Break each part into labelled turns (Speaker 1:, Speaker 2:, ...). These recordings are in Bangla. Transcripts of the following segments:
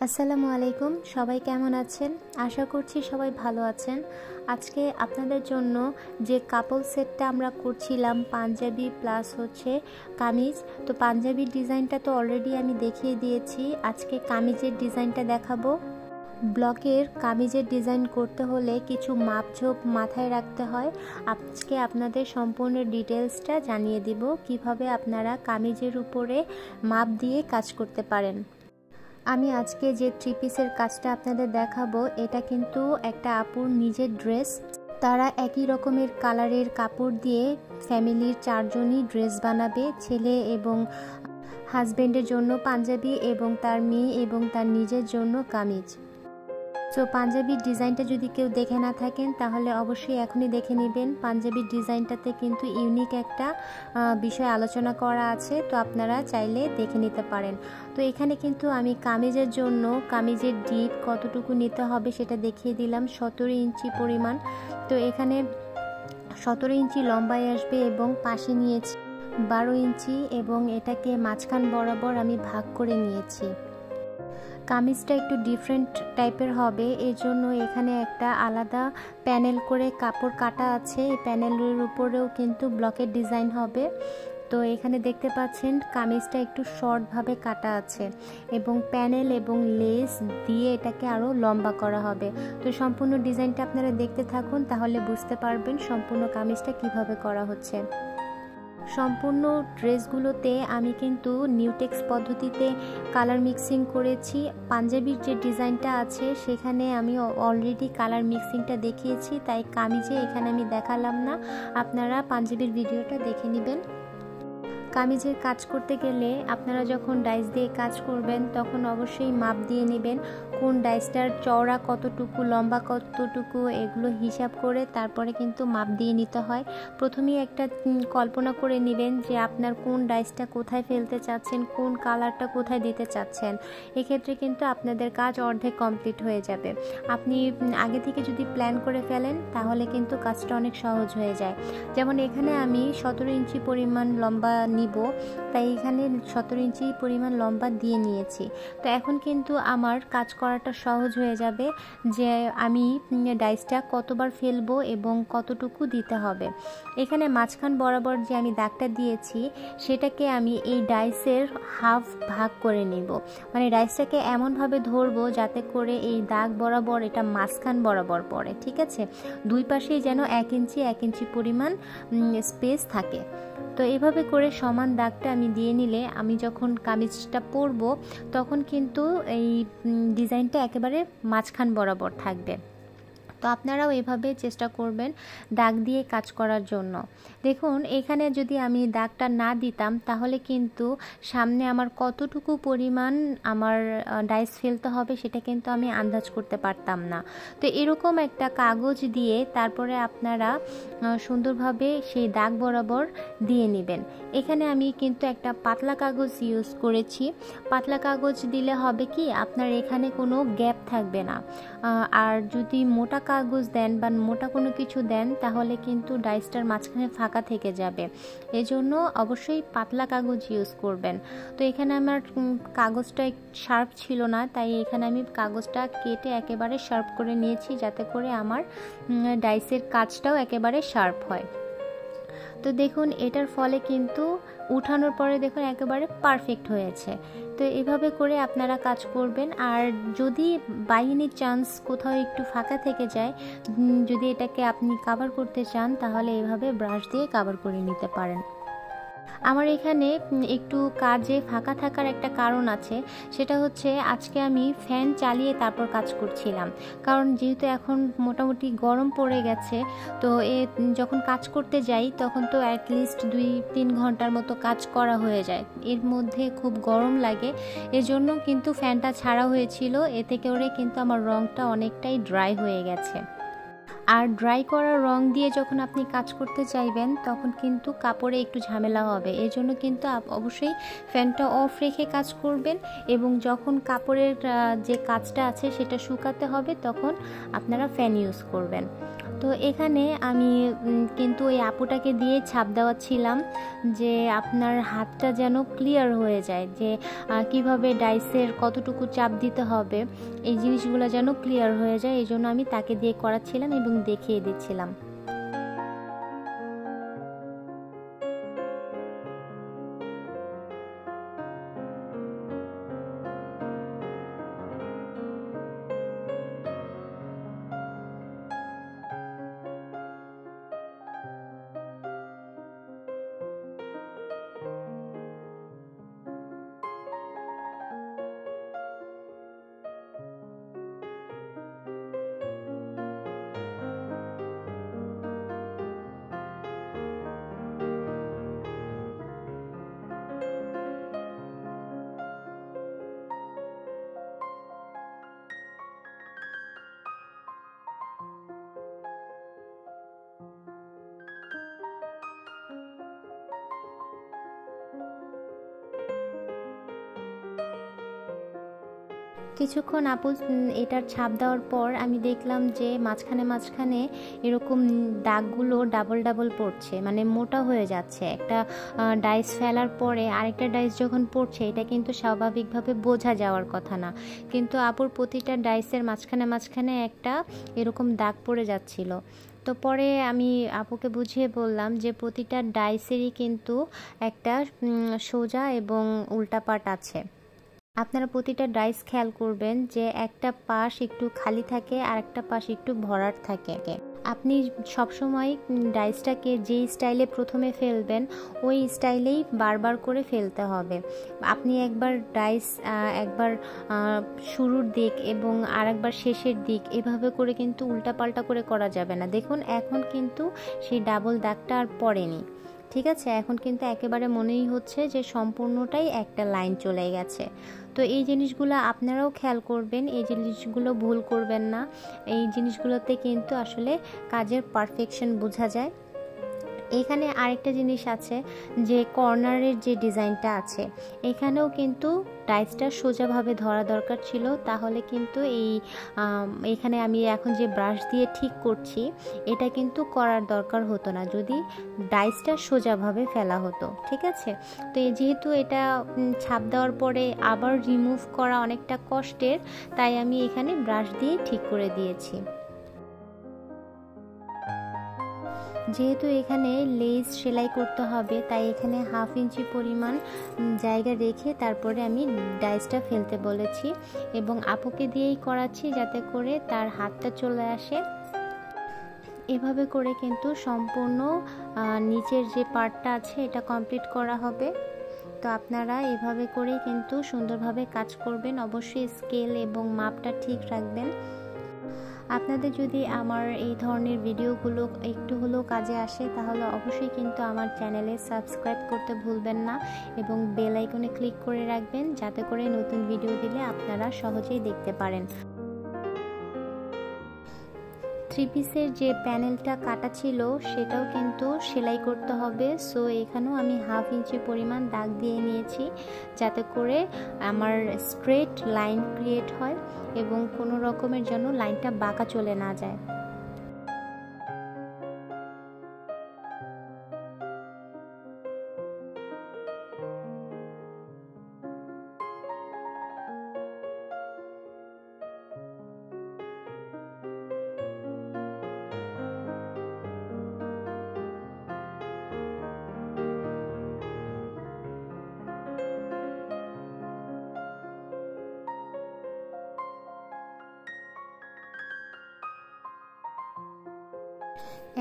Speaker 1: আসসালামু আলাইকুম, সবাই কেমন আছেন? আশা করছি সবাই ভালো আছেন। আজকে আপনাদের জন্য যে কাপল সেটটা আমরা করছিলাম পাঞ্জাবি প্লাস কামিজ, তো পাঞ্জাবির ডিজাইনটা তো অলরেডি আমি দেখিয়ে দিয়েছি। আজকে কামিজের ডিজাইনটা দেখাবো। ব্লকের কামিজের ডিজাইন করতে হলে কিছু মাপঝোপ মাথায় রাখতে হয়। আজকে আপনাদের সম্পূর্ণ ডিটেলসটা জানিয়ে দিব কিভাবে আপনারা কামিজের উপরে মাপ দিয়ে কাজ করতে পারেন। আমি আজকে যে 3 পিসের কাজটা আপনাদের দেখাবো, এটা কিন্তু একটা আপুর নিজের ড্রেস। তারা একই রকমের কালারের কাপড় দিয়ে ফ্যামিলির 4 জনই ড্রেস বানাবে, ছেলে এবং হাজবেন্ডের জন্য পাঞ্জাবি এবং তার মেয়ে এবং তার নিজের জন্য কামিজ। সো পাঞ্জাবির ডিজাইনটা যদি কেউ দেখে না থাকেন তাহলে অবশ্যই এখনই দেখে নেবেন। পাঞ্জাবির ডিজাইনটাতে কিন্তু ইউনিক একটা বিষয় আলোচনা করা আছে, তো আপনারা চাইলে দেখে নিতে পারেন। তো এখানে কিন্তু আমি কামিজের জন্য কামিজের ডিপ কতটুকু নিতে হবে সেটা দেখিয়ে দিলাম, 17 ইঞ্চি পরিমাণ। তো এখানে 17 ইঞ্চি লম্বায় আসবে এবং পাশে নিয়েছি 12 ইঞ্চি এবং এটাকে মাঝখান বরাবর আমি ভাগ করে নিয়েছি। কামিজটা একটু ডিফারেন্ট টাইপের হবে, এর জন্য এখানে একটা আলাদা প্যানেল করে কাপড় কাটা আছে। এই প্যানেলের উপরেও কিন্তু ব্লকের ডিজাইন হবে। তো এখানে দেখতে পাচ্ছেন কামিজটা একটু শর্টভাবে কাটা আছে এবং প্যানেল এবং লেস দিয়ে এটাকে আরও লম্বা করা হবে। তো সম্পূর্ণ ডিজাইনটা আপনারা দেখতে থাকুন, তাহলে বুঝতে পারবেন সম্পূর্ণ কামিজটা কিভাবে করা হচ্ছে। সম্পূর্ণ ড্রেসগুলোতে আমি কিন্তু নিউটেক্স পদ্ধতিতে কালার মিক্সিং করেছি। পাঞ্জাবির যে ডিজাইনটা আছে সেখানে আমি অলরেডি কালার মিক্সিংটা দেখিয়েছি, তাই কামিজে এখানে আমি দেখালাম না, আপনারা পাঞ্জাবির ভিডিওটা দেখে নেবেন। কামিজের কাজ করতে গেলে আপনারা যখন ডাইস দিয়ে কাজ করবেন তখন অবশ্যই মাপ দিয়ে নেবেন, কোন ডাইসটার চওড়া কতটুকু, লম্বা কতটুকু, এগুলো হিসাব করে তারপরে কিন্তু মাপ দিয়ে নিতে হয়। প্রথমেই একটা কল্পনা করে নেবেন যে আপনার কোন ডাইসটা কোথায় ফেলতে চাচ্ছেন, কোন কালারটা কোথায় দিতে চাচ্ছেন। এক্ষেত্রে কিন্তু আপনাদের কাজ অর্ধেক কমপ্লিট হয়ে যাবে। আপনি আগে থেকে যদি প্ল্যান করে ফেলেন তাহলে কিন্তু কাজটা অনেক সহজ হয়ে যায়। যেমন এখানে আমি 17 ইঞ্চি পরিমাণ লম্বা নিব, তাই এখানে 17 ইঞ্চি পরিমাণ লম্বা দিয়ে নিয়েছি। তো এখন কিন্তু আমার কাজ করাটা সহজ হয়ে যাবে যে আমি ডাইসটা কতবার ফেলবো এবং কতটুকু দিতে হবে। এখানে মাঝখান বরাবর যে আমি দাগটা দিয়েছি সেটাকে আমি এই ডাইসের হাফ ভাগ করে নেব, মানে ডাইসটাকে এমনভাবে ধরবো যাতে করে এই দাগ বরাবর এটা মাঝখান বরাবর পড়ে, ঠিক আছে? দুই পাশেই যেন 1 ইঞ্চি 1 ইঞ্চি পরিমাণ স্পেস থাকে। তো এইভাবে করে সমান দাগটা আমি দিয়ে নিলে আমি যখন কামিজটা পরবো তখন কিন্তু এই ডিজাইনটা একেবারে মাঝখান বরাবর থাকবে। তো আপনারাও এভাবে চেষ্টা করবেন দাগ দিয়ে কাজ করার জন্য। দেখুন এখানে যদি আমি দাগটা না দিতাম তাহলে কিন্তু সামনে আমার কতটুকু পরিমাণ আমার ডাইস ফেলতে হবে সেটা কিন্তু আমি আন্দাজ করতে পারতাম না। তো এরকম একটা কাগজ দিয়ে তারপরে আপনারা সুন্দরভাবে সেই দাগ বরাবর দিয়ে নেবেন। এখানে আমি কিন্তু একটা পাতলা কাগজ ইউজ করেছি। পাতলা কাগজ দিলে হবে কি, আপনার এখানে কোনো গ্যাপ থাকবে না। আর যদি মোটা কাগজ দেন বা মোটা কোনো কিছু দেন তাহলে কিন্তু ডাইসটার মাঝখানে ফাঁকা থেকে যাবে, এজন্য অবশ্যই পাতলা কাগজ ইউজ করবেন। তো এখানে আমার কাগজটা শার্প ছিল না, তাই এখানে আমি কাগজটা কেটে একেবারে শার্প করে নিয়েছি যাতে করে আমার ডাইসের কাজটাও একেবারে শার্প হয়। তো দেখুন এটার ফলে কিন্তু উঠানোর পরে দেখুন একেবারে পারফেক্ট হয়েছে। তো এভাবে করে আপনারা কাজ করবেন। আর যদি বাই এনি চান্স কোথাও একটু ফাঁকা থেকে যায়, যদি এটাকে আপনি কভার করতে চান তাহলে এভাবে ব্রাশ দিয়ে কভার করে নিতে পারেন। আমার এখানে একটু কাজে ফাঁকা থাকার একটা কারণ আছে, সেটা হচ্ছে আজকে আমি ফ্যান চালিয়ে তারপর কাজ করছিলাম, কারণ যেহেতু এখন মোটামুটি গরম পড়ে গেছে। তো যখন কাজ করতে যাই তখন তো অ্যাটলিস্ট 2-3 ঘন্টার মতো কাজ করা হয়ে যায়, এর মধ্যে খুব গরম লাগে, এজন্য কিন্তু ফ্যানটা ছাড়া হয়েছিল। এতে করে কিন্তু আমার রংটা অনেকটাই ড্রাই হয়ে গেছে। আর ড্রাই করা রং দিয়ে যখন আপনি কাজ করতে চাইবেন তখন কিন্তু কাপড়ে একটু ঝামেলা হবে, এই জন্য কিন্তু অবশ্যই ফ্যানটা অফ রেখে কাজ করবেন এবং যখন কাপড়ের যে কাজটা আছে সেটা শুকাতে হবে তখন আপনারা ফ্যান ইউজ করবেন। তো এখানে আমি কিন্তু ওই আপুটাকে দিয়ে ছাপ দেওয়াচ্ছিলাম যে আপনার হাতটা যেন ক্লিয়ার হয়ে যায়, যে কিভাবে ডাইসের কতটুকু চাপ দিতে হবে এই জিনিসগুলো যেন ক্লিয়ার হয়ে যায়, এই জন্য আমি তাকে দিয়ে করাচ্ছিলাম এবং দেখিয়ে দিচ্ছিলাম। কিছুক্ষণ আপু এটার ছাপ দেওয়ার পর আমি দেখলাম যে মাঝখানে মাঝখানে এরকম দাগগুলো ডাবল ডাবল পড়ছে, মানে মোটা হয়ে যাচ্ছে। একটা ডাইস ফেলার পরে আরেকটা ডাইস যখন পড়ছে এটা কিন্তু স্বাভাবিকভাবে বোঝা যাওয়ার কথা না, কিন্তু আপুর প্রতিটা ডাইসের মাঝখানে মাঝখানে একটা এরকম দাগ পড়ে যাচ্ছিল। তো পরে আমি আপুকে বুঝিয়ে বললাম যে প্রতিটা ডাইসেরই কিন্তু একটা সোজা এবং উল্টা পাট আছে। আপনারা প্রতিটা ডাইস খেয়াল করবেন যে একটা পাশ একটু খালি থাকে আর একটা পাশ একটু ভরাট থাকে। আপনি সবসময় ডাইসটাকে যেই স্টাইলে প্রথমে ফেলবেন ওই স্টাইলেই বারবার করে ফেলতে হবে। আপনি একবার ডাইস একবার শুরুর দিক এবং আরেকবার শেষের দিক এভাবে করে কিন্তু উল্টাপাল্টা করে করা যাবে না। দেখুন এখন কিন্তু সেই ডাবল দাগটা আর পড়েনি, ঠিক আছে? এখন কিন্তু একেবারে মনেই হচ্ছে যে সম্পূর্ণটাই একটা লাইন চলে গেছে। তো এই জিনিসগুলো আপনারাও খেয়াল করবেন, এই জিনিসগুলো ভুল করবেন না। এই জিনিসগুলোতে কিন্তু আসলে কাজের পারফেকশন বোঝা যায়। এখানে আরেকটা জিনিস আছে যে কর্নারের যে ডিজাইনটা আছে এখানেও কিন্তু ডাইসটা সোজাভাবে ধরা দরকার ছিল, তাহলে কিন্তু এখানে আমি এখন যে ব্রাশ দিয়ে ঠিক করছি এটা কিন্তু করার দরকার হতো না যদি ডাইসটা সোজাভাবে ফেলা হতো, ঠিক আছে? তো যেহেতু এটা ছাপ দেওয়ার পরে আবার রিমুভ করা অনেকটা কষ্টের, তাই আমি এখানে ব্রাশ দিয়ে ঠিক করে দিয়েছি। যেহেতু এখানে লেস সেলাই করতে হবে তাই এখানে 1/2 ইঞ্চি পরিমাণ জায়গা রেখে তারপরে আমি ডাইসটা ফেলতে বলেছি এবং আপুকে দিয়েই করাচ্ছি যাতে করে তার হাতটা চলে আসে। এভাবে করে কিন্তু সম্পূর্ণ নিচের যে পার্টটা আছে এটা কমপ্লিট করা হবে। তো আপনারা এভাবে করেই কিন্তু সুন্দরভাবে কাজ করবেন, অবশ্যই স্কেল এবং মাপটা ঠিক রাখবেন। আপনাদের যদি আমার এই ধরনের ভিডিওগুলো একটু হলেও কাজে আসে তাহলে অবশ্যই কিন্তু আমার চ্যানেলে সাবস্ক্রাইব করতে ভুলবেন না এবং বেল আইকনে ক্লিক করে রাখবেন যাতে করে নতুন ভিডিও দিলে আপনারা সহজেই দেখতে পারেন। 3 পিসের যে প্যানেলটা কাটা ছিল সেটাও কিন্তু সেলাই করতে হবে। সো এখানেও আমি 1/2 ইঞ্চি পরিমাণ দাগ দিয়ে নিয়েছি যাতে করে আমার স্ট্রেট লাইন ক্রিয়েট হয় এবং কোনো রকমের যেন লাইনটা বাঁকা চলে না যায়।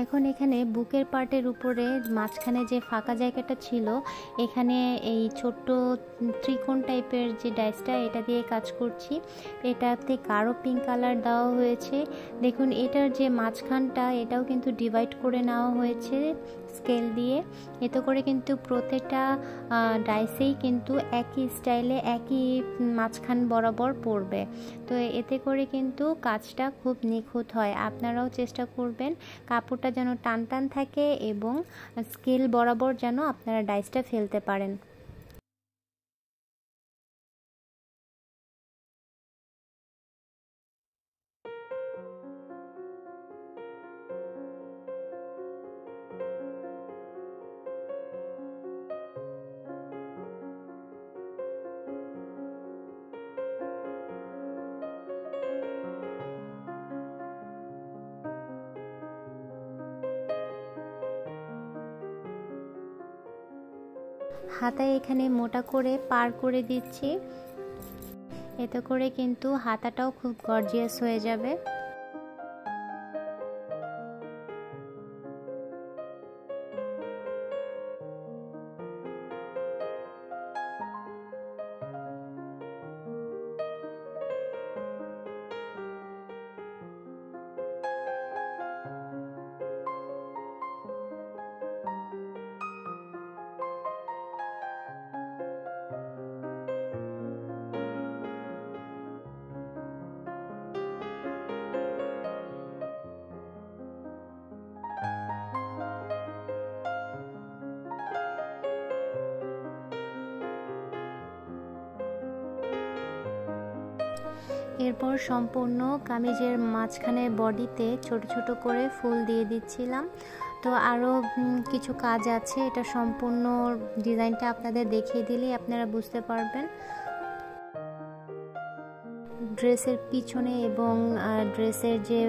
Speaker 1: এখন এখানে বুকের পার্টের উপরে মাঝখানে যে ফাঁকা জায়গাটা ছিল এখানে এই ছোট্ট ত্রিকোণ টাইপের যে ডাইসটা এটা দিয়ে কাজ করছি। এটাতে গাঢ় পিঙ্ক কালার দেওয়া হয়েছে। দেখুন এটার যে মাঝখানটা এটাও কিন্তু ডিভাইড করে নেওয়া হয়েছে স্কেল দিয়ে। এতে করে কিন্তু প্রত্যেকটা ডাইসেই কিন্তু একই স্টাইলে একই মাঝখান বরাবর পড়বে। তো এতে করে কিন্তু কাজটা খুব নিখুঁত হয়। আপনারাও চেষ্টা করবেন কাপড়টা যেন টান টান থাকে এবং স্কেল বরাবর যেন আপনারা ডাইসটা ফেলতে পারেন। হাতায় এখানে মোটা করে পার করে দিচ্ছি, এতে করে কিন্তু হাতাটাও খুব গর্জিয়াস হয়ে যাবে। এরপর সম্পূর্ণ কামিজের মাঝখানে বডিতে ছোট ছোট করে ফুল দিয়ে দিচ্ছিলাম। তো আরও কিছু কাজ আছে, এটা সম্পূর্ণ ডিজাইনটা আপনাদের দেখিয়ে দিলেই আপনারা বুঝতে পারবেন। ড্রেসের পিছনে এবং ড্রেসের যে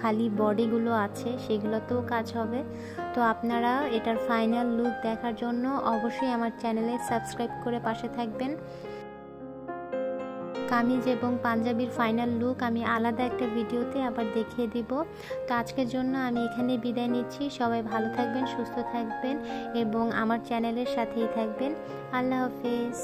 Speaker 1: খালি বডিগুলো আছে সেগুলোতেও কাজ হবে। তো আপনারা এটার ফাইনাল লুক দেখার জন্য অবশ্যই আমার চ্যানেলে সাবস্ক্রাইব করে পাশে থাকবেন। কামিজ এবং পাঞ্জাবির ফাইনাল লুক আমি আলাদা একটা ভিডিওতে আবার দেখিয়ে দিব। তো আজকের জন্য আমি এখানে বিদায় নিচ্ছি। সবাই ভালো থাকবেন, সুস্থ থাকবেন এবং আমার চ্যানেলের সাথেই থাকবেন। আল্লাহ হাফেজ।